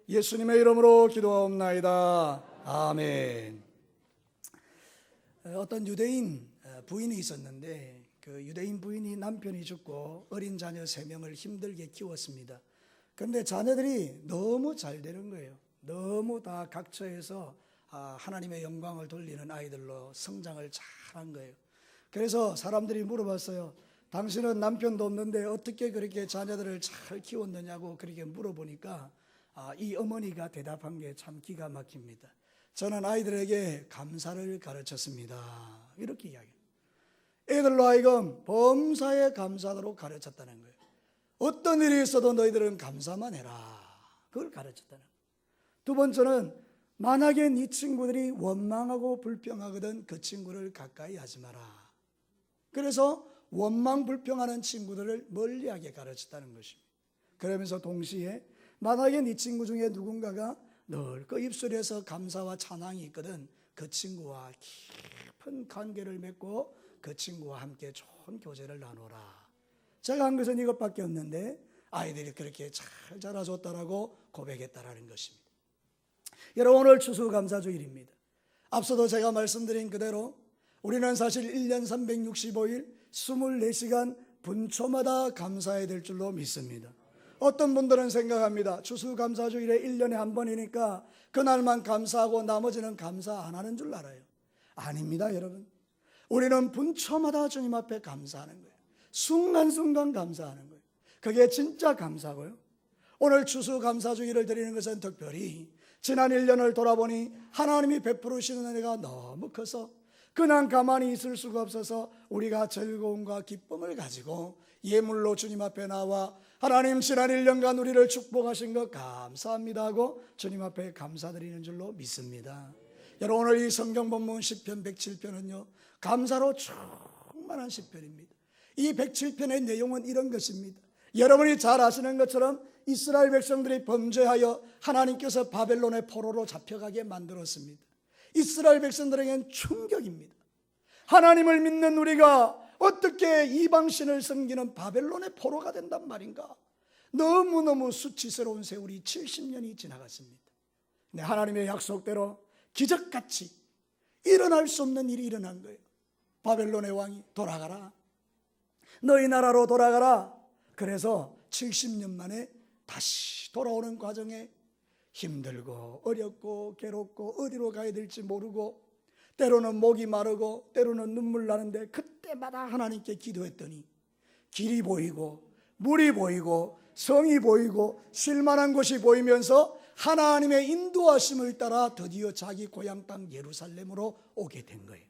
예수님의 이름으로 기도하옵나이다. 아멘. 어떤 유대인 부인이 있었는데 그 유대인 부인이 남편이 죽고 어린 자녀 3명을 힘들게 키웠습니다. 그런데 자녀들이 너무 잘 되는 거예요. 너무 다 각처에서 하나님의 영광을 돌리는 아이들로 성장을 잘한 거예요. 그래서 사람들이 물어봤어요. 당신은 남편도 없는데 어떻게 그렇게 자녀들을 잘 키웠느냐고 그렇게 물어보니까 이 어머니가 대답한 게 참 기가 막힙니다. 저는 아이들에게 감사를 가르쳤습니다. 이렇게 이야기해요. 애들로 하여금 범사에 감사하도록 가르쳤다는 거예요. 어떤 일이 있어도 너희들은 감사만 해라. 그걸 가르쳤다는 거예요. 두 번째는 만약에 네 친구들이 원망하고 불평하거든 그 친구를 가까이 하지 마라. 그래서 원망 불평하는 친구들을 멀리하게 가르쳤다는 것입니다. 그러면서 동시에 만약에 네 친구 중에 누군가가 늘 그 입술에서 감사와 찬양이 있거든 그 친구와 깊은 관계를 맺고 그 친구와 함께 좋은 교제를 나누라. 제가 한 것은 이것밖에 없는데 아이들이 그렇게 잘 자라줬다라고 고백했다라는 것입니다. 여러분, 오늘 추수감사주일입니다. 앞서도 제가 말씀드린 그대로 우리는 사실 1년 365일 24시간 분초마다 감사해야 될 줄로 믿습니다. 어떤 분들은 생각합니다. 추수감사주일에 1년에 한 번이니까 그날만 감사하고 나머지는 감사 안 하는 줄 알아요. 아닙니다, 여러분. 우리는 분초마다 주님 앞에 감사하는 거예요. 순간순간 감사하는 거예요. 그게 진짜 감사고요. 오늘 추수감사주일을 드리는 것은 특별히 지난 1년을 돌아보니 하나님이 베푸시는 은혜가 너무 커서 그냥 가만히 있을 수가 없어서 우리가 즐거움과 기쁨을 가지고 예물로 주님 앞에 나와 하나님 지난 1년간 우리를 축복하신 것 감사합니다 하고 주님 앞에 감사드리는 줄로 믿습니다. 여러분, 오늘 이 성경 본문 시편 107편은요 감사로 충만한 시편입니다. 이 107편의 내용은 이런 것입니다. 여러분이 잘 아시는 것처럼 이스라엘 백성들이 범죄하여 하나님께서 바벨론의 포로로 잡혀가게 만들었습니다. 이스라엘 백성들에게는 충격입니다. 하나님을 믿는 우리가 어떻게 이방신을 섬기는 바벨론의 포로가 된단 말인가? 너무너무 수치스러운 세월이 70년이 지나갔습니다. 근데 하나님의 약속대로 기적같이 일어날 수 없는 일이 일어난 거예요. 바벨론의 왕이 돌아가라. 너희 나라로 돌아가라. 그래서 70년 만에 다시 돌아오는 과정에 힘들고 어렵고 괴롭고 어디로 가야 될지 모르고 때로는 목이 마르고 때로는 눈물 나는데 그때마다 하나님께 기도했더니 길이 보이고 물이 보이고 성이 보이고 쉴만한 곳이 보이면서 하나님의 인도하심을 따라 드디어 자기 고향 땅 예루살렘으로 오게 된 거예요.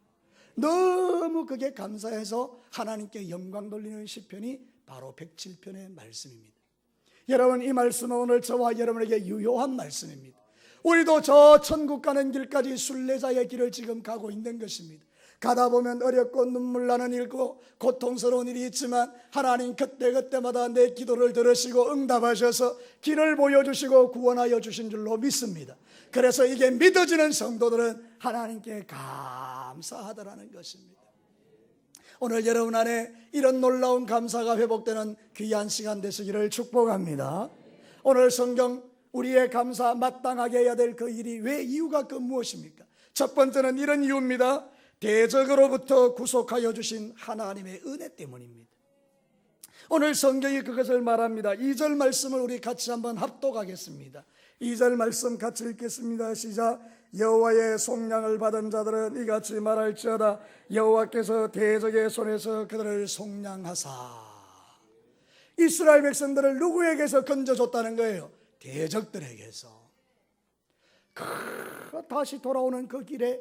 너무 그게 감사해서 하나님께 영광 돌리는 시편이 바로 107편의 말씀입니다. 여러분, 이 말씀은 오늘 저와 여러분에게 유효한 말씀입니다. 우리도 저 천국 가는 길까지 순례자의 길을 지금 가고 있는 것입니다. 가다 보면 어렵고 눈물 나는 일고 고통스러운 일이 있지만 하나님 그때그때마다 내 기도를 들으시고 응답하셔서 길을 보여주시고 구원하여 주신 줄로 믿습니다. 그래서 이게 믿어지는 성도들은 하나님께 감사하더라는 것입니다. 오늘 여러분 안에 이런 놀라운 감사가 회복되는 귀한 시간 되시기를 축복합니다. 오늘 성경 우리의 감사 마땅하게 해야 될 그 일이 왜 이유가 그 무엇입니까? 첫 번째는 이런 이유입니다. 대적으로부터 구속하여 주신 하나님의 은혜 때문입니다. 오늘 성경이 그것을 말합니다. 2절 말씀을 우리 같이 한번 합독하겠습니다. 2절 말씀 같이 읽겠습니다. 시작. 여호와의 속량을 받은 자들은 이같이 말할지어다. 여호와께서 대적의 손에서 그들을 속량하사. 이스라엘 백성들을 누구에게서 건져줬다는 거예요? 대적들에게서. 다시 돌아오는 그 길에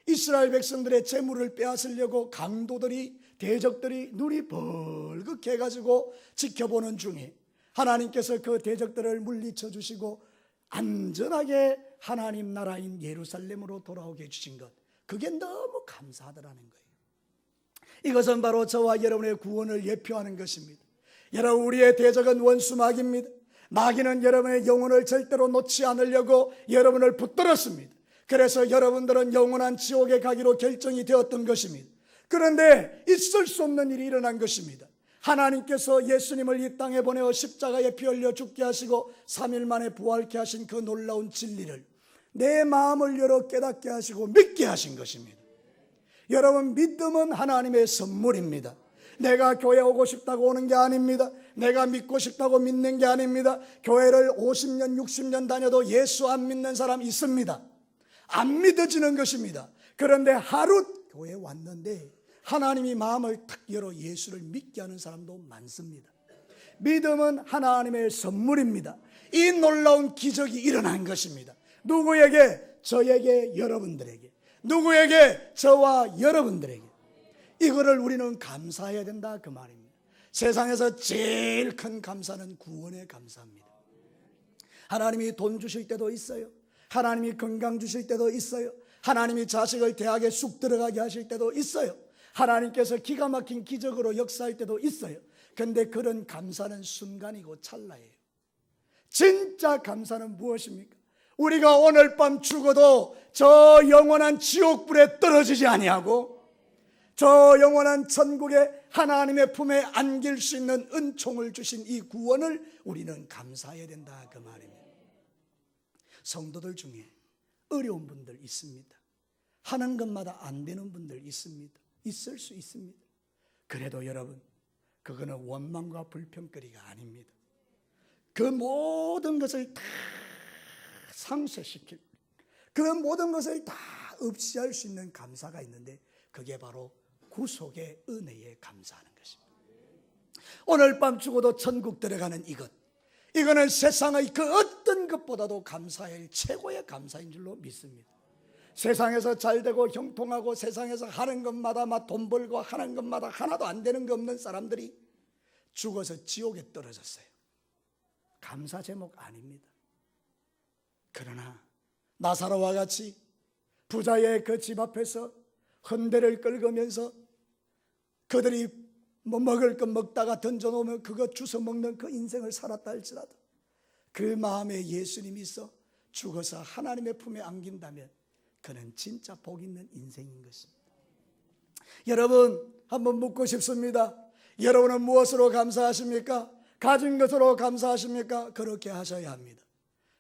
이스라엘 백성들의 재물을 빼앗으려고 강도들이 대적들이 눈이 벌겋게 해가지고 지켜보는 중에 하나님께서 그 대적들을 물리쳐 주시고 안전하게 하나님 나라인 예루살렘으로 돌아오게 해주신 것, 그게 너무 감사하더라는 거예요. 이것은 바로 저와 여러분의 구원을 예표하는 것입니다. 여러분, 우리의 대적은 원수 마귀입니다. 마귀는 여러분의 영혼을 절대로 놓지 않으려고 여러분을 붙들었습니다. 그래서 여러분들은 영원한 지옥에 가기로 결정이 되었던 것입니다. 그런데 있을 수 없는 일이 일어난 것입니다. 하나님께서 예수님을 이 땅에 보내어 십자가에 피 흘려 죽게 하시고 3일 만에 부활케 하신 그 놀라운 진리를 내 마음을 열어 깨닫게 하시고 믿게 하신 것입니다. 여러분, 믿음은 하나님의 선물입니다. 내가 교회 오고 싶다고 오는 게 아닙니다. 내가 믿고 싶다고 믿는 게 아닙니다. 교회를 50년 60년 다녀도 예수 안 믿는 사람 있습니다. 안 믿어지는 것입니다. 그런데 하루 교회 왔는데 하나님이 마음을 탁 열어 예수를 믿게 하는 사람도 많습니다. 믿음은 하나님의 선물입니다. 이 놀라운 기적이 일어난 것입니다. 누구에게? 저에게, 여러분들에게. 누구에게? 저와 여러분들에게. 이거를 우리는 감사해야 된다, 그 말입니다. 세상에서 제일 큰 감사는 구원의 감사입니다. 하나님이 돈 주실 때도 있어요. 하나님이 건강 주실 때도 있어요. 하나님이 자식을 대학에 쑥 들어가게 하실 때도 있어요. 하나님께서 기가 막힌 기적으로 역사할 때도 있어요. 그런데 그런 감사는 순간이고 찰나예요. 진짜 감사는 무엇입니까? 우리가 오늘 밤 죽어도 저 영원한 지옥불에 떨어지지 아니하고 저 영원한 천국에 하나님의 품에 안길 수 있는 은총을 주신 이 구원을 우리는 감사해야 된다, 그 말입니다. 성도들 중에 어려운 분들 있습니다. 하는 것마다 안 되는 분들 있습니다. 있을 수 있습니다. 그래도 여러분, 그거는 원망과 불평거리가 아닙니다. 그 모든 것을 다 상쇄시킬, 그 모든 것을 다 없이할 수 있는 감사가 있는데 그게 바로 구속의 은혜에 감사하는 것입니다. 오늘 밤 죽어도 천국 들어가는 이거는 세상의 그 어떤 것보다도 감사할 최고의 감사인 줄로 믿습니다. 세상에서 잘되고 형통하고 세상에서 하는 것마다 막 돈 벌고 하는 것마다 하나도 안 되는 게 없는 사람들이 죽어서 지옥에 떨어졌어요. 감사 제목 아닙니다. 그러나 나사로와 같이 부자의 그 집 앞에서 헌대를 긁으면서 그들이 뭐 먹을 것 먹다가 던져놓으면 그거 주워 먹는 그 인생을 살았다 할지라도 그 마음에 예수님이 있어 죽어서 하나님의 품에 안긴다면 그는 진짜 복 있는 인생인 것입니다. 여러분, 한번 묻고 싶습니다. 여러분은 무엇으로 감사하십니까? 가진 것으로 감사하십니까? 그렇게 하셔야 합니다.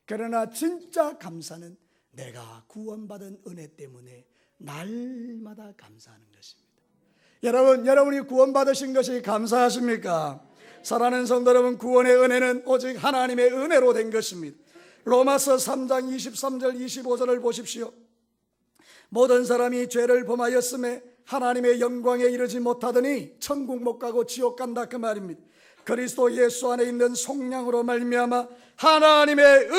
그러나 진짜 감사는 내가 구원받은 은혜 때문에 날마다 감사하는 것입니다. 여러분이 구원받으신 것이 감사하십니까? 사랑하는 성도 여러분, 구원의 은혜는 오직 하나님의 은혜로 된 것입니다. 로마서 3장 23절 25절을 보십시오. 모든 사람이 죄를 범하였음에 하나님의 영광에 이르지 못하더니 천국 못 가고 지옥 간다, 그 말입니다. 그리스도 예수 안에 있는 속량으로 말미암아 하나님의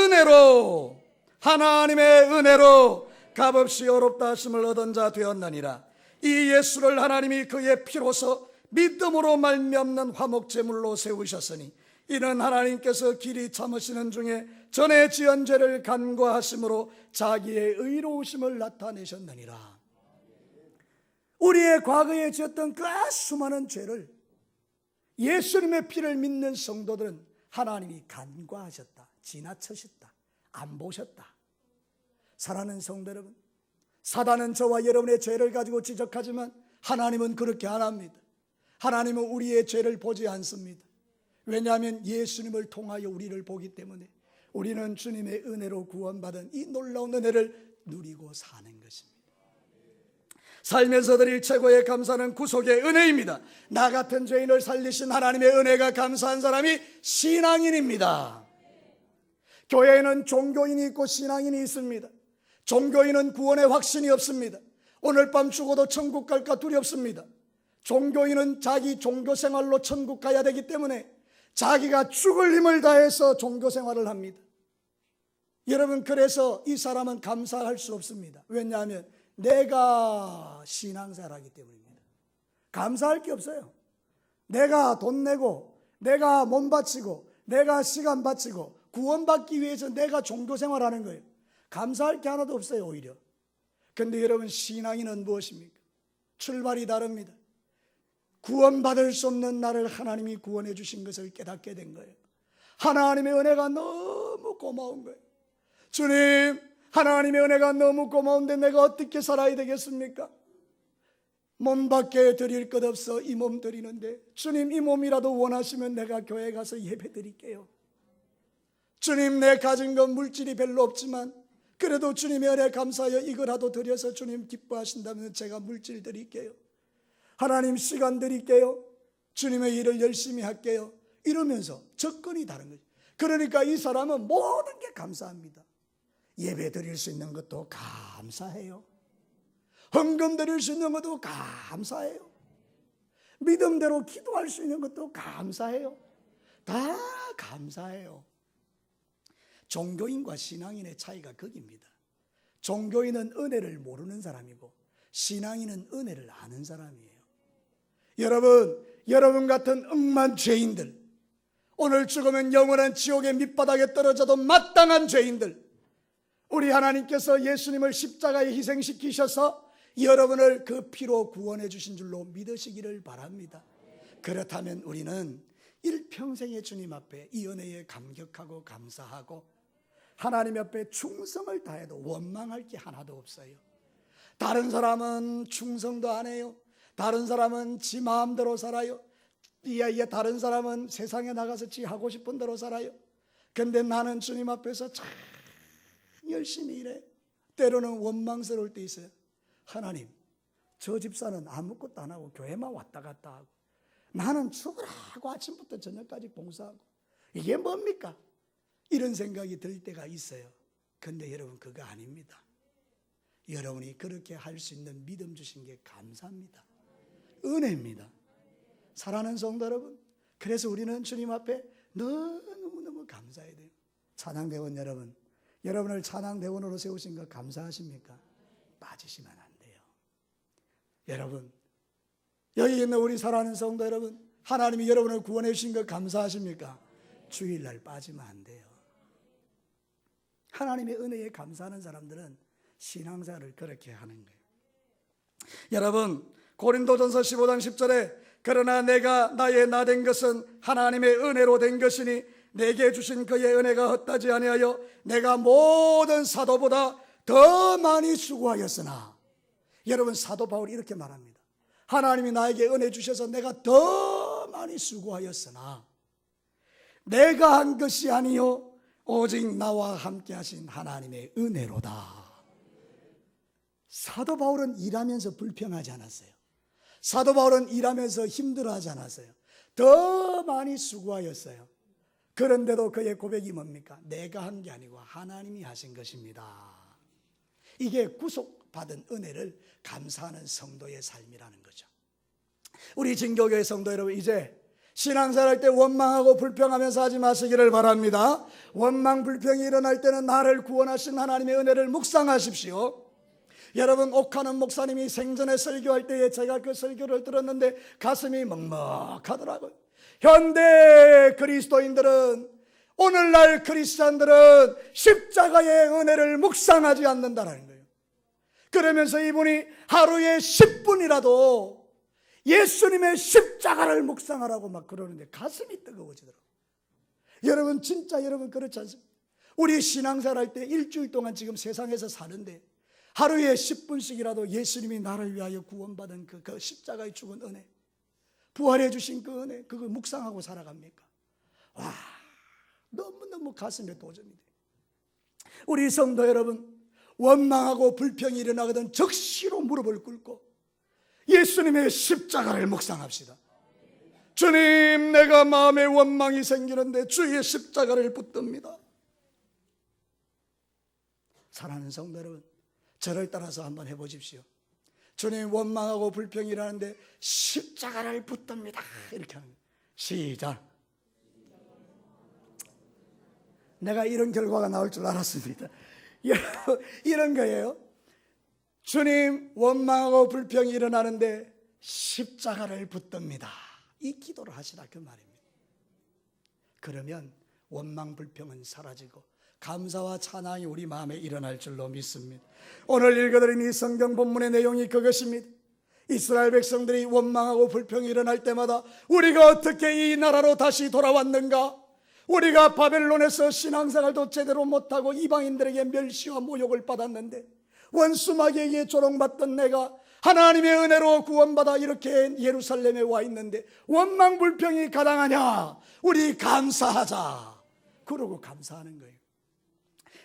은혜로 값없이 어렵다 하심을 얻은 자 되었느니라. 이 예수를 하나님이 그의 피로서 믿음으로 말미암는 화목제물로 세우셨으니 이는 하나님께서 길이 참으시는 중에 전에 지은 죄를 간과하심으로 자기의 의로우심을 나타내셨느니라. 우리의 과거에 지었던 그 수많은 죄를 예수님의 피를 믿는 성도들은 하나님이 간과하셨다, 지나치셨다, 안 보셨다. 사랑하는 성도 여러분, 사단은 저와 여러분의 죄를 가지고 지적하지만 하나님은 그렇게 안 합니다. 하나님은 우리의 죄를 보지 않습니다. 왜냐하면 예수님을 통하여 우리를 보기 때문에 우리는 주님의 은혜로 구원받은 이 놀라운 은혜를 누리고 사는 것입니다. 살면서 드릴 최고의 감사는 구속의 은혜입니다. 나 같은 죄인을 살리신 하나님의 은혜가 감사한 사람이 신앙인입니다. 교회에는 종교인이 있고 신앙인이 있습니다. 종교인은 구원의 확신이 없습니다. 오늘 밤 죽어도 천국 갈까 두렵습니다. 종교인은 자기 종교 생활로 천국 가야 되기 때문에 자기가 죽을 힘을 다해서 종교 생활을 합니다. 여러분, 그래서 이 사람은 감사할 수 없습니다. 왜냐하면 내가 신앙생활하기 때문입니다. 감사할 게 없어요. 내가 돈 내고 내가 몸 바치고 내가 시간 바치고 구원받기 위해서 내가 종교생활하는 거예요. 감사할 게 하나도 없어요, 오히려. 그런데 여러분, 신앙인은 무엇입니까? 출발이 다릅니다. 구원받을 수 없는 나를 하나님이 구원해 주신 것을 깨닫게 된 거예요. 하나님의 은혜가 너무 고마운 거예요. 주님, 하나님의 은혜가 너무 고마운데 내가 어떻게 살아야 되겠습니까? 몸 밖에 드릴 것 없어 이 몸 드리는데, 주님 이 몸이라도 원하시면 내가 교회 가서 예배 드릴게요. 주님 내 가진 건 물질이 별로 없지만 그래도 주님의 은혜 감사하여 이거라도 드려서 주님 기뻐하신다면 제가 물질 드릴게요. 하나님 시간 드릴게요. 주님의 일을 열심히 할게요. 이러면서 접근이 다른 거죠. 그러니까 이 사람은 모든 게 감사합니다. 예배 드릴 수 있는 것도 감사해요. 헌금 드릴 수 있는 것도 감사해요. 믿음대로 기도할 수 있는 것도 감사해요. 다 감사해요. 종교인과 신앙인의 차이가 거기입니다. 종교인은 은혜를 모르는 사람이고 신앙인은 은혜를 아는 사람이에요. 여러분 같은 억만 죄인들, 오늘 죽으면 영원한 지옥의 밑바닥에 떨어져도 마땅한 죄인들, 우리 하나님께서 예수님을 십자가에 희생시키셔서 여러분을 그 피로 구원해 주신 줄로 믿으시기를 바랍니다. 그렇다면 우리는 일평생의 주님 앞에 이 은혜에 감격하고 감사하고 하나님 앞에 충성을 다해도 원망할 게 하나도 없어요. 다른 사람은 충성도 안 해요. 다른 사람은 지 마음대로 살아요. 다른 사람은 세상에 나가서 지 하고 싶은 대로 살아요. 근데 나는 주님 앞에서 참 열심히 일해. 때로는 원망스러울 때 있어요. 하나님, 저 집사는 아무것도 안 하고 교회만 왔다 갔다 하고 나는 죽으라고 아침부터 저녁까지 봉사하고 이게 뭡니까? 이런 생각이 들 때가 있어요. 근데 여러분 그거 아닙니다. 여러분이 그렇게 할 수 있는 믿음 주신 게 감사합니다. 은혜입니다. 사랑하는 성도 여러분, 그래서 우리는 주님 앞에 너무너무 감사해야 돼요. 찬양대원 여러분, 여러분을 찬양대원으로 세우신 거 감사하십니까? 빠지시면 안 돼요. 여러분, 여기 있는 우리 사랑하는 성도 여러분, 하나님이 여러분을 구원해 주신 거 감사하십니까? 주일날 빠지면 안 돼요. 하나님의 은혜에 감사하는 사람들은 신앙생활을 그렇게 하는 거예요. 여러분, 고린도전서 15장 10절에 그러나 내가 나의 나 된 것은 하나님의 은혜로 된 것이니 내게 주신 그의 은혜가 헛되지 아니하여 내가 모든 사도보다 더 많이 수고하였으나, 여러분 사도 바울이 이렇게 말합니다. 하나님이 나에게 은혜 주셔서 내가 더 많이 수고하였으나 내가 한 것이 아니요 오직 나와 함께 하신 하나님의 은혜로다. 사도 바울은 일하면서 불평하지 않았어요. 사도 바울은 일하면서 힘들어하지 않았어요. 더 많이 수고하였어요. 그런데도 그의 고백이 뭡니까? 내가 한 게 아니고 하나님이 하신 것입니다. 이게 구속받은 은혜를 감사하는 성도의 삶이라는 거죠. 우리 진교교회 성도 여러분, 이제 신앙생활 할 때 원망하고 불평하면서 하지 마시기를 바랍니다. 원망 불평이 일어날 때는 나를 구원하신 하나님의 은혜를 묵상하십시오. 여러분, 옥하는 목사님이 생전에 설교할 때에 제가 그 설교를 들었는데 가슴이 먹먹하더라고요. 현대 그리스도인들은, 오늘날 크리스찬들은 십자가의 은혜를 묵상하지 않는다는 거예요. 그러면서 이분이 하루에 10분이라도 예수님의 십자가를 묵상하라고 막 그러는데 가슴이 뜨거워지더라고요. 여러분, 진짜 여러분 그렇지 않습니까? 우리 신앙생활 할 때 일주일 동안 지금 세상에서 사는데 하루에 10분씩이라도 예수님이 나를 위하여 구원받은 그 십자가에 죽은 은혜, 부활해 주신 그 은혜, 그걸 묵상하고 살아갑니까? 와, 너무너무 가슴에 도전이 돼요. 우리 성도 여러분, 원망하고 불평이 일어나거든 적시로 무릎을 꿇고 예수님의 십자가를 묵상합시다. 주님, 내가 마음에 원망이 생기는데 주의 십자가를 붙듭니다. 사랑하는 성도 여러분, 저를 따라서 한번 해보십시오. 주님, 원망하고 불평이 일어나는데 십자가를 붙듭니다. 이렇게 하는 거예요. 시작. 내가 이런 결과가 나올 줄 알았습니다. 이런 거예요. 주님, 원망하고 불평이 일어나는데 십자가를 붙듭니다. 이 기도를 하시라 그 말입니다. 그러면 원망 불평은 사라지고 감사와 찬양이 우리 마음에 일어날 줄로 믿습니다. 오늘 읽어드린 이 성경 본문의 내용이 그것입니다. 이스라엘 백성들이 원망하고 불평이 일어날 때마다 우리가 어떻게 이 나라로 다시 돌아왔는가? 우리가 바벨론에서 신앙생활도 제대로 못하고 이방인들에게 멸시와 모욕을 받았는데 원수마귀에게 조롱받던 내가 하나님의 은혜로 구원받아 이렇게 예루살렘에 와 있는데 원망 불평이 가당하냐? 우리 감사하자. 그러고 감사하는 거예요.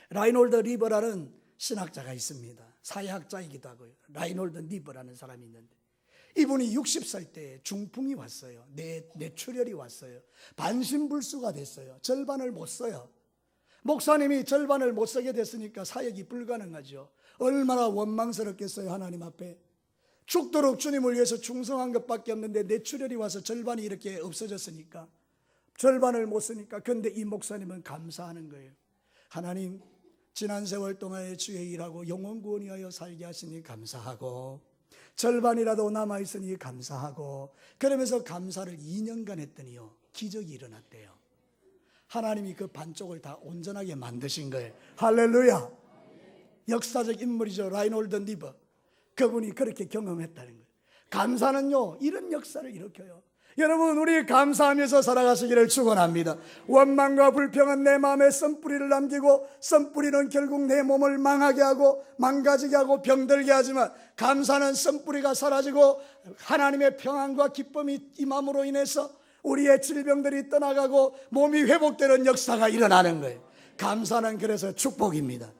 라이놀드 리버라는 신학자가 있습니다. 사회학자이기도 하고요. 라이놀드 리버라는 사람이 있는데 이분이 60살 때 중풍이 왔어요. 뇌출혈이 왔어요. 반신불수가 됐어요. 절반을 못 써요. 목사님이 절반을 못 쓰게 됐으니까 사역이 불가능하죠. 얼마나 원망스럽겠어요. 하나님 앞에 죽도록 주님을 위해서 충성한 것밖에 없는데 뇌출혈이 와서 절반이 이렇게 없어졌으니까, 절반을 못 쓰니까. 그런데 이 목사님은 감사하는 거예요. 하나님, 지난 세월 동안에 주의 일하고 영혼 구원하여 살게 하시니 감사하고, 절반이라도 남아있으니 감사하고, 그러면서 감사를 2년간 했더니요, 기적이 일어났대요. 하나님이 그 반쪽을 다 온전하게 만드신 거예요. 할렐루야. 역사적 인물이죠. 라이놀드 리버. 그분이 그렇게 경험했다는 거예요. 감사는요, 이런 역사를 일으켜요. 여러분, 우리 감사하면서 살아가시기를 축원합니다. 원망과 불평은 내 마음에 썬뿌리를 남기고, 썬뿌리는 결국 내 몸을 망하게 하고 망가지게 하고 병들게 하지만, 감사는 썬뿌리가 사라지고 하나님의 평안과 기쁨이 임함으로 인해서 우리의 질병들이 떠나가고 몸이 회복되는 역사가 일어나는 거예요. 감사는 그래서 축복입니다.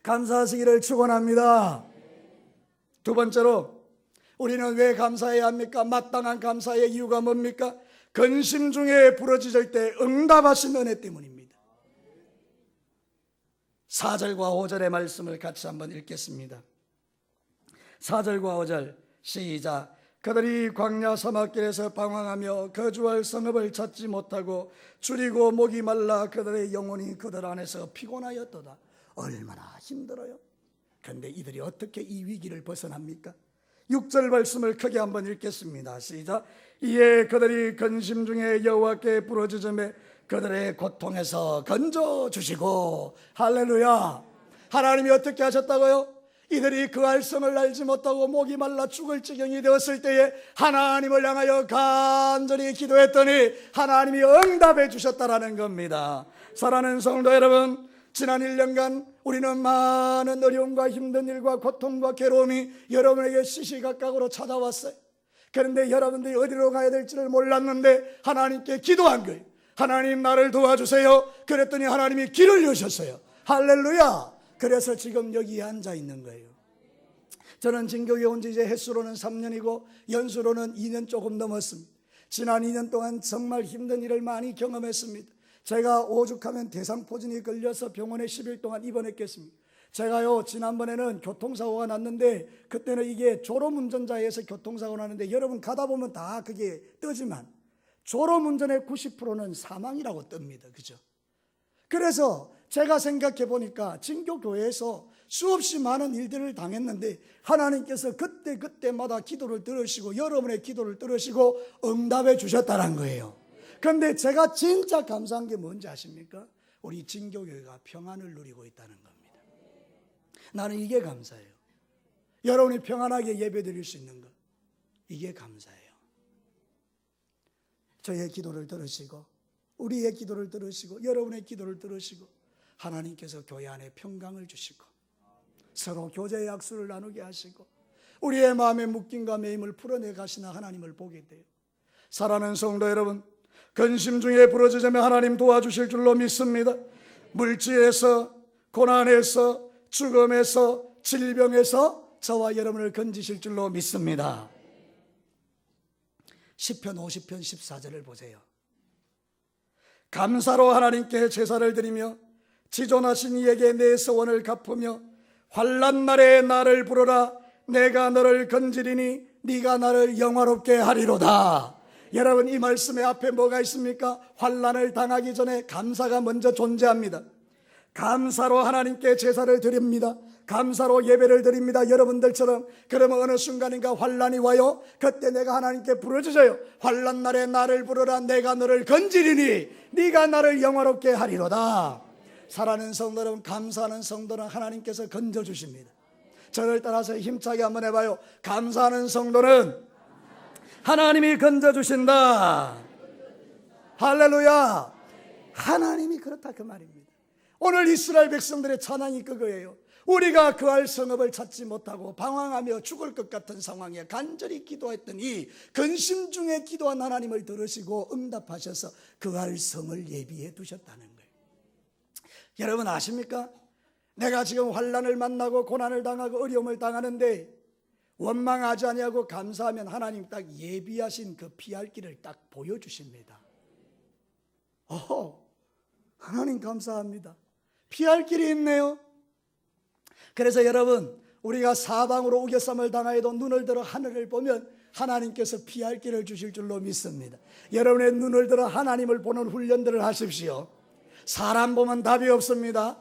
감사하시기를 축원합니다. 두 번째로, 우리는 왜 감사해야 합니까? 마땅한 감사의 이유가 뭡니까? 근심 중에 부르짖을 때 응답하신 은혜 때문입니다. 4절과 5절의 말씀을 같이 한번 읽겠습니다. 4절과 5절 시작. 그들이 광야 사막길에서 방황하며 거주할 성읍을 찾지 못하고 줄이고 목이 말라 그들의 영혼이 그들 안에서 피곤하였도다. 얼마나 힘들어요. 그런데 이들이 어떻게 이 위기를 벗어납니까? 6절 말씀을 크게 한번 읽겠습니다. 시작. 이에 그들이 근심 중에 여호와께 부르짖으며 그들의 고통에서 건져주시고. 할렐루야. 하나님이 어떻게 하셨다고요? 이들이 그 알성을 알지 못하고 목이 말라 죽을 지경이 되었을 때에 하나님을 향하여 간절히 기도했더니 하나님이 응답해 주셨다라는 겁니다. 사랑하는 성도 여러분, 지난 1년간 우리는 많은 어려움과 힘든 일과 고통과 괴로움이 여러분에게 시시각각으로 찾아왔어요. 그런데 여러분들이 어디로 가야 될지를 몰랐는데 하나님께 기도한 거예요. 하나님, 나를 도와주세요. 그랬더니 하나님이 길을 여셨어요. 할렐루야. 그래서 지금 여기에 앉아 있는 거예요. 저는 진교에 온 지 이제 횟수로는 3년이고 연수로는 2년 조금 넘었습니다. 지난 2년 동안 정말 힘든 일을 많이 경험했습니다. 제가 오죽하면 대상포진이 걸려서 병원에 10일 동안 입원했겠습니다. 제가요, 지난번에는 교통사고가 났는데, 그때는 이게 졸음운전자에서 교통사고가 났는데, 여러분 가다 보면 다 그게 뜨지만 졸음운전의 90%는 사망이라고 뜹니다. 그죠? 그래서 제가 생각해 보니까 진교교회에서 수없이 많은 일들을 당했는데 하나님께서 그때마다 기도를 들으시고 여러분의 기도를 들으시고 응답해 주셨다는 거예요. 그런데 제가 진짜 감사한 게 뭔지 아십니까? 우리 진교교회가 평안을 누리고 있다는 겁니다. 나는 이게 감사해요. 여러분이 평안하게 예배 드릴 수 있는 것, 이게 감사해요. 저의 기도를 들으시고 우리의 기도를 들으시고 여러분의 기도를 들으시고 하나님께서 교회 안에 평강을 주시고 서로 교제의 약수를 나누게 하시고 우리의 마음의 묶임과 매임을 풀어내 가시나 하나님을 보게 돼요. 사랑하는 성도 여러분, 근심 중에 부르짖으며 하나님 도와주실 줄로 믿습니다. 물질에서, 고난에서, 죽음에서, 질병에서 저와 여러분을 건지실 줄로 믿습니다. 시편 50편 14절을 보세요. 감사로 하나님께 제사를 드리며 지존하신 이에게 내 소원을 갚으며 환난 날에 나를 부르라. 내가 너를 건지리니 네가 나를 영화롭게 하리로다. 여러분, 이 말씀의 앞에 뭐가 있습니까? 환난을 당하기 전에 감사가 먼저 존재합니다. 감사로 하나님께 제사를 드립니다. 감사로 예배를 드립니다. 여러분들처럼. 그러면 어느 순간인가 환난이 와요. 그때 내가 하나님께 부르짖어요. 환난 날에 나를 부르라. 내가 너를 건지리니 네가 나를 영화롭게 하리로다. 사랑하는 성도 여러분, 감사하는 성도는 하나님께서 건져주십니다. 저를 따라서 힘차게 한번 해봐요. 감사하는 성도는 하나님이 건져주신다. 할렐루야. 하나님이 그렇다 그 말입니다. 오늘 이스라엘 백성들의 찬양이 그거예요. 우리가 그할 성읍을 찾지 못하고 방황하며 죽을 것 같은 상황에 간절히 기도했던 이 근심 중에 기도한 하나님을 들으시고 응답하셔서 그할 성을 예비해 두셨다는 거예요. 여러분 아십니까? 내가 지금 환난을 만나고 고난을 당하고 어려움을 당하는데 원망하지 아니하고 감사하면 하나님 딱 예비하신 그 피할 길을 딱 보여주십니다. 하나님 감사합니다. 피할 길이 있네요. 그래서 여러분, 우리가 사방으로 우겨쌈을 당하여도 눈을 들어 하늘을 보면 하나님께서 피할 길을 주실 줄로 믿습니다. 여러분의 눈을 들어 하나님을 보는 훈련들을 하십시오. 사람 보면 답이 없습니다.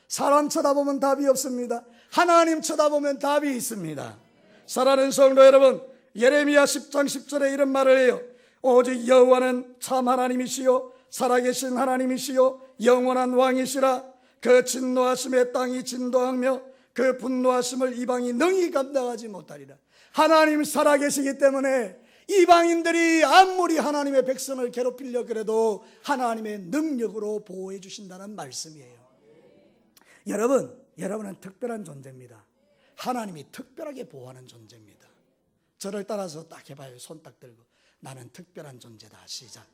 사람 쳐다보면 답이 없습니다. 하나님 쳐다보면 답이 있습니다. 사랑하는 성도 여러분, 예레미야 10장 10절에 이런 말을 해요. 오직 여호와는 참 하나님이시요 살아계신 하나님이시요 영원한 왕이시라. 그 진노하심에 땅이 진도하며 그 분노하심을 이방이 능히 감당하지 못하리라. 하나님 살아계시기 때문에 이방인들이 아무리 하나님의 백성을 괴롭히려 그래도 하나님의 능력으로 보호해 주신다는 말씀이에요. 여러분은 특별한 존재입니다. 하나님이 특별하게 보호하는 존재입니다. 저를 따라서 딱 해봐요. 손 딱 들고 나는 특별한 존재다. 시작.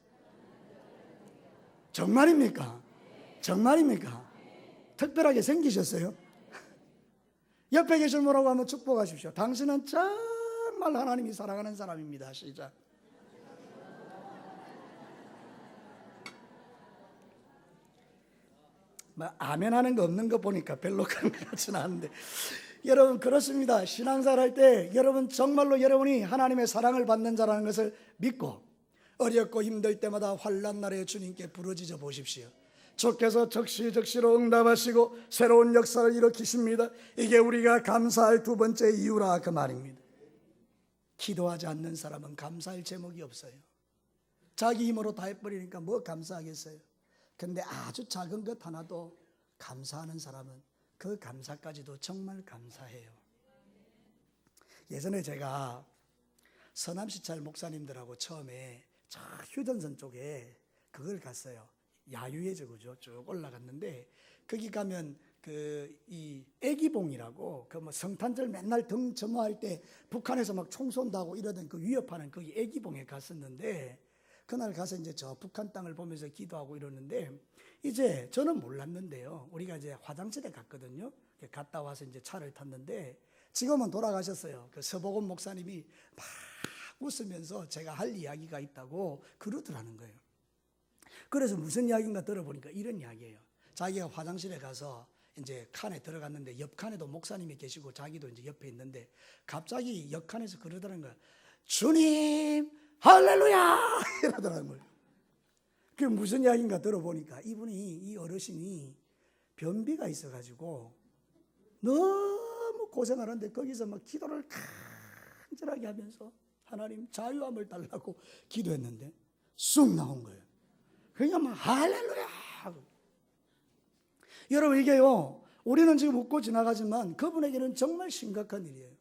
정말입니까? 정말입니까? 특별하게 생기셨어요? 옆에 계신 분하고 한번 축복하십시오. 당신은 정말 하나님이 사랑하는 사람입니다. 시작. 아멘 하는 거 없는 거 보니까 별로 그런 것 같지는 않은데, 여러분 그렇습니다. 신앙생활 할 때 여러분 정말로 여러분이 하나님의 사랑을 받는 자라는 것을 믿고 어렵고 힘들 때마다 환난 날에 주님께 부르짖어 보십시오. 주께서 적시적시로 응답하시고 새로운 역사를 일으키십니다. 이게 우리가 감사할 두 번째 이유라 그 말입니다. 기도하지 않는 사람은 감사할 제목이 없어요. 자기 힘으로 다 해버리니까 뭐 감사하겠어요. 근데 아주 작은 것 하나도 감사하는 사람은 그 감사까지도 정말 감사해요. 예전에 제가 서남시찰 목사님들하고 처음에 저 휴전선 쪽에 그걸 갔어요. 야유회죠, 그죠? 쭉 올라갔는데 거기 가면 이 애기봉이라고 그 뭐 성탄절 맨날 등 점화할 때 북한에서 막 총 쏜다고 이러던 그 위협하는 거기 애기봉에 갔었는데 그날 가서 이제 저 북한 땅을 보면서 기도하고 이러는데 이제 저는 몰랐는데요. 우리가 이제 화장실에 갔거든요. 갔다 와서 이제 차를 탔는데 지금은 돌아가셨어요. 그 서복원 목사님이 막 웃으면서 제가 할 이야기가 있다고 그러더라는 거예요. 그래서 무슨 이야기인가 들어보니까 이런 이야기예요. 자기가 화장실에 가서 이제 칸에 들어갔는데 옆 칸에도 목사님이 계시고 자기도 이제 옆에 있는데 갑자기 옆 칸에서 그러더라는 거예요. 주님 할렐루야 이러더라는 거예요. 그게 무슨 이야기인가 들어보니까 이 어르신이 변비가 있어가지고 너무 고생하는데 거기서 막 기도를 간절하게 하면서 하나님 자유함을 달라고 기도했는데 쑥 나온 거예요. 그러니까 막 할렐루야 하고. 여러분 이게요, 우리는 지금 웃고 지나가지만 그분에게는 정말 심각한 일이에요.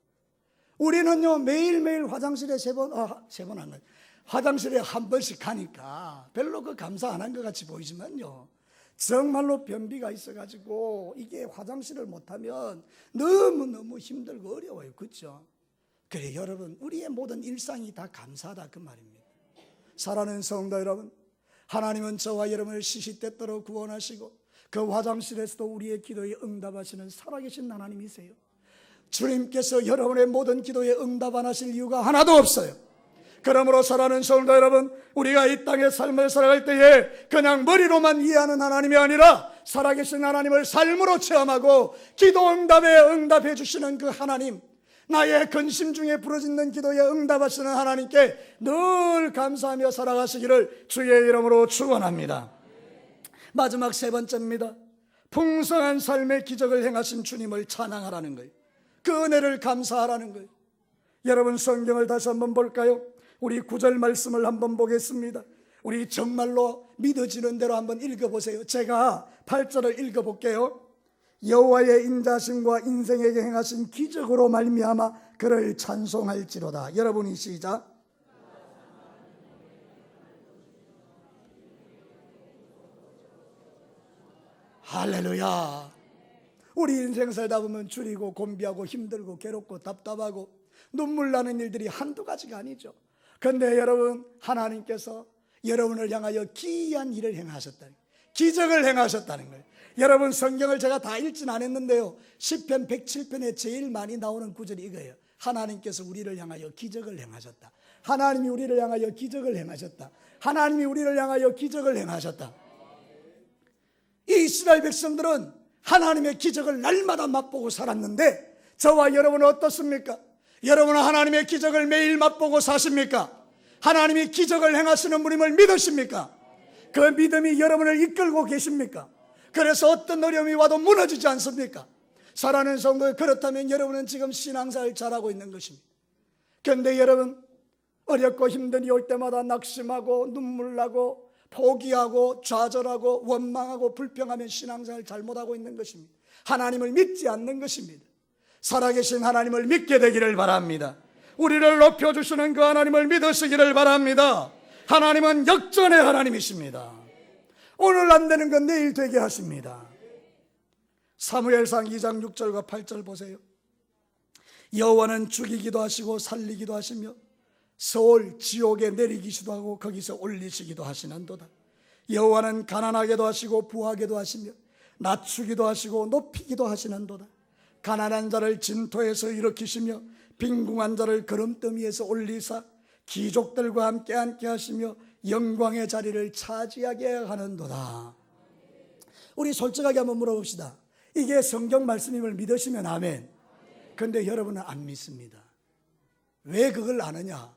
우리는요 매일매일 화장실에 세 번 안 가요. 화장실에 한 번씩 가니까 별로 그 감사 안 한 것 같이 보이지만요, 정말로 변비가 있어가지고 이게 화장실을 못하면 너무너무 힘들고 어려워요. 그렇죠? 그래 여러분, 우리의 모든 일상이 다 감사하다 그 말입니다. 사랑하는 성도 여러분, 하나님은 저와 여러분을 시시때때로 구원하시고 그 화장실에서도 우리의 기도에 응답하시는 살아계신 하나님이세요. 주님께서 여러분의 모든 기도에 응답 안 하실 이유가 하나도 없어요. 그러므로 사랑하는 성도 여러분, 우리가 이 땅의 삶을 살아갈 때에 그냥 머리로만 이해하는 하나님이 아니라 살아계신 하나님을 삶으로 체험하고 기도 응답에 응답해 주시는 그 하나님, 나의 근심 중에 부르짖는 기도에 응답하시는 하나님께 늘 감사하며 살아가시기를 주의 이름으로 축원합니다. 마지막 세 번째입니다. 풍성한 삶의 기적을 행하신 주님을 찬양하라는 거예요. 그 은혜를 감사하라는 거예요. 여러분 성경을 다시 한번 볼까요? 우리 9절 말씀을 한번 보겠습니다. 우리 정말로 믿어지는 대로 한번 읽어보세요. 제가 8절을 읽어볼게요. 여호와의 인자심과 인생에게 행하신 기적으로 말미암아 그를 찬송할지로다. 여러분이 시작. 할렐루야. 우리 인생 살다 보면 줄이고 곤비하고 힘들고 괴롭고 답답하고 눈물 나는 일들이 한두 가지가 아니죠. 그런데 여러분, 하나님께서 여러분을 향하여 기이한 일을 행하셨다는 거예요. 기적을 행하셨다는 거예요. 여러분, 성경을 제가 다 읽진 않았는데요, 시편 107편에 제일 많이 나오는 구절이 이거예요. 하나님께서 우리를 향하여 기적을 행하셨다. 하나님이 우리를 향하여 기적을 행하셨다. 하나님이 우리를 향하여 기적을 행하셨다. 이 이스라엘 백성들은 하나님의 기적을 날마다 맛보고 살았는데 저와 여러분은 어떻습니까? 여러분은 하나님의 기적을 매일 맛보고 사십니까? 하나님이 기적을 행하시는 분임을 믿으십니까? 그 믿음이 여러분을 이끌고 계십니까? 그래서 어떤 어려움이 와도 무너지지 않습니까? 사랑하는 성도, 그렇다면 여러분은 지금 신앙생활 잘하고 있는 것입니다. 그런데 여러분, 어렵고 힘든 일이 올 때마다 낙심하고 눈물 나고 포기하고 좌절하고 원망하고 불평하면 신앙생활 잘못하고 있는 것입니다. 하나님을 믿지 않는 것입니다. 살아계신 하나님을 믿게 되기를 바랍니다. 우리를 높여주시는 그 하나님을 믿으시기를 바랍니다. 하나님은 역전의 하나님이십니다. 오늘 안 되는 건 내일 되게 하십니다. 사무엘상 2장 6절과 8절 보세요. 여호와는 죽이기도 하시고 살리기도 하시며 서울 지옥에 내리기도 하고 거기서 올리시기도 하시는도다. 여호와는 가난하게도 하시고 부하게도 하시며 낮추기도 하시고 높이기도 하시는도다. 가난한 자를 진토에서 일으키시며 빈궁한 자를 거름더미에서 올리사 귀족들과 함께 앉게 하시며 영광의 자리를 차지하게 하는도다. 우리 솔직하게 한번 물어봅시다. 이게 성경 말씀임을 믿으시면 아멘. 그런데 여러분은 안 믿습니다. 왜 그걸 아느냐?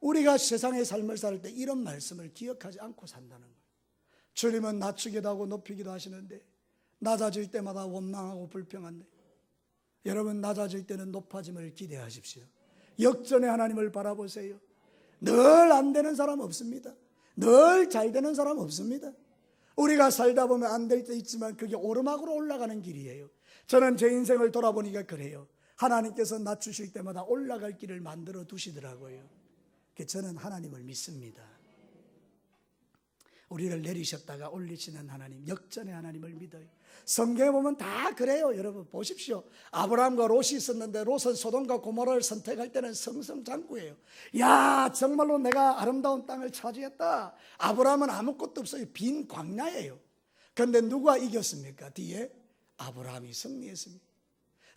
우리가 세상의 삶을 살 때 이런 말씀을 기억하지 않고 산다는 거예요. 주님은 낮추기도 하고 높이기도 하시는데 낮아질 때마다 원망하고 불평한데, 여러분 낮아질 때는 높아짐을 기대하십시오. 역전의 하나님을 바라보세요. 늘 안 되는 사람 없습니다. 늘 잘 되는 사람 없습니다. 우리가 살다 보면 안 될 때 있지만 그게 오르막으로 올라가는 길이에요. 저는 제 인생을 돌아보니까 그래요. 하나님께서 낮추실 때마다 올라갈 길을 만들어 두시더라고요. 저는 하나님을 믿습니다. 우리를 내리셨다가 올리시는 하나님, 역전의 하나님을 믿어요. 성경에 보면 다 그래요. 여러분 보십시오. 아브라함과 롯이 있었는데 롯은 소돔과 고모라를 선택할 때는 승승장구예요. 야, 정말로 내가 아름다운 땅을 차지했다. 아브라함은 아무것도 없어요. 빈 광야예요. 그런데 누가 이겼습니까? 뒤에 아브라함이 승리했습니다.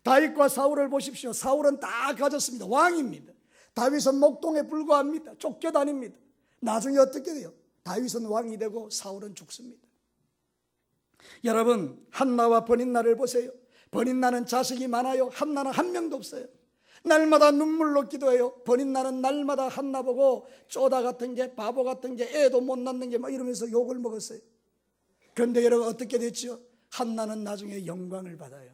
다윗과 사울을 보십시오. 사울은 다 가졌습니다. 왕입니다. 다윗은 목동에 불과합니다. 쫓겨다닙니다. 나중에 어떻게 돼요? 다윗은 왕이 되고 사울은 죽습니다. 여러분, 한나와 버닌나를 보세요. 버닌나는 자식이 많아요. 한나는 한 명도 없어요. 날마다 눈물로 기도해요. 버닌나는 날마다 한나 보고 쪼다 같은 게, 바보 같은 게, 애도 못 낳는 게 막 이러면서 욕을 먹었어요. 그런데 여러분 어떻게 됐죠? 한나는 나중에 영광을 받아요.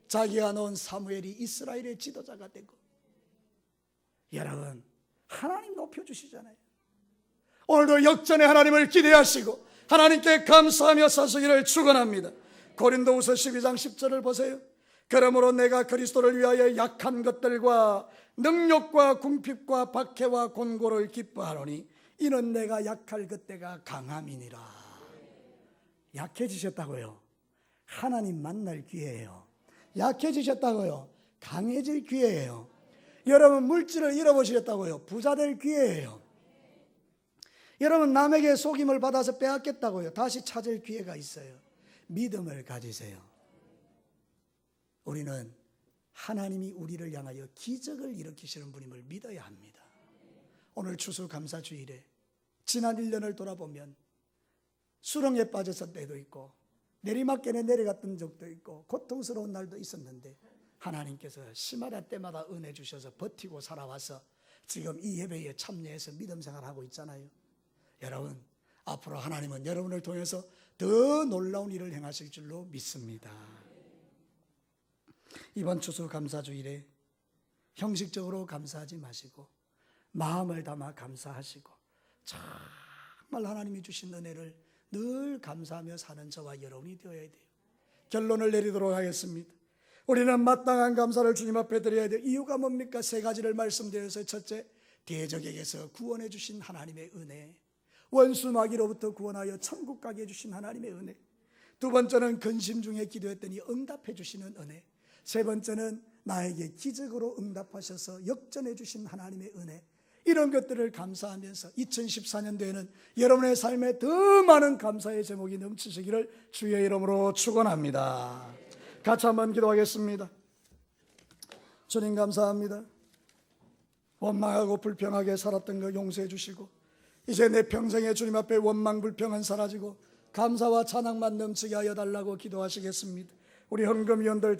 자기가 낳은 사무엘이 이스라엘의 지도자가 되고. 여러분, 하나님 높여주시잖아요. 오늘도 역전의 하나님을 기대하시고 하나님께 감사하며 사시기를 축원합니다. 고린도후서 12장 10절을 보세요. 그러므로 내가 그리스도를 위하여 약한 것들과 능력과 궁핍과 박해와 곤고를 기뻐하노니 이는 내가 약할 그때가 강함이니라. 약해지셨다고요? 하나님 만날 기회예요. 약해지셨다고요? 강해질 기회예요. 여러분 물질을 잃어버리셨다고요? 부자 될 기회예요. 여러분 남에게 속임을 받아서 빼앗겼다고요? 다시 찾을 기회가 있어요. 믿음을 가지세요. 우리는 하나님이 우리를 향하여 기적을 일으키시는 분임을 믿어야 합니다. 오늘 추수감사주일에 지난 1년을 돌아보면 수렁에 빠졌을 때도 있고 내리막길에 내려갔던 적도 있고 고통스러운 날도 있었는데 하나님께서 시마다 때마다 은혜 주셔서 버티고 살아와서 지금 이 예배에 참여해서 믿음 생활하고 있잖아요. 여러분 앞으로 하나님은 여러분을 통해서 더 놀라운 일을 행하실 줄로 믿습니다. 이번 추수감사주일에 형식적으로 감사하지 마시고 마음을 담아 감사하시고 정말 하나님이 주신 은혜를 늘 감사하며 사는 저와 여러분이 되어야 돼요. 결론을 내리도록 하겠습니다. 우리는 마땅한 감사를 주님 앞에 드려야 돼요. 이유가 뭡니까? 세 가지를 말씀드려서 첫째, 대적에게서 구원해 주신 하나님의 은혜, 원수 마귀로부터 구원하여 천국 가게 해주신 하나님의 은혜. 두 번째는 근심 중에 기도했더니 응답해 주시는 은혜. 세 번째는 나에게 기적으로 응답하셔서 역전해 주신 하나님의 은혜. 이런 것들을 감사하면서 2014년도에는 여러분의 삶에 더 많은 감사의 제목이 넘치시기를 주의 이름으로 축원합니다. 같이 한번 기도하겠습니다. 주님 감사합니다. 원망하고 불평하게 살았던 거 용서해 주시고 이제 내 평생에 주님 앞에 원망 불평은 사라지고 감사와 찬양만 넘치게 하여 달라고 기도하시겠습니다. 우리 헌금위원들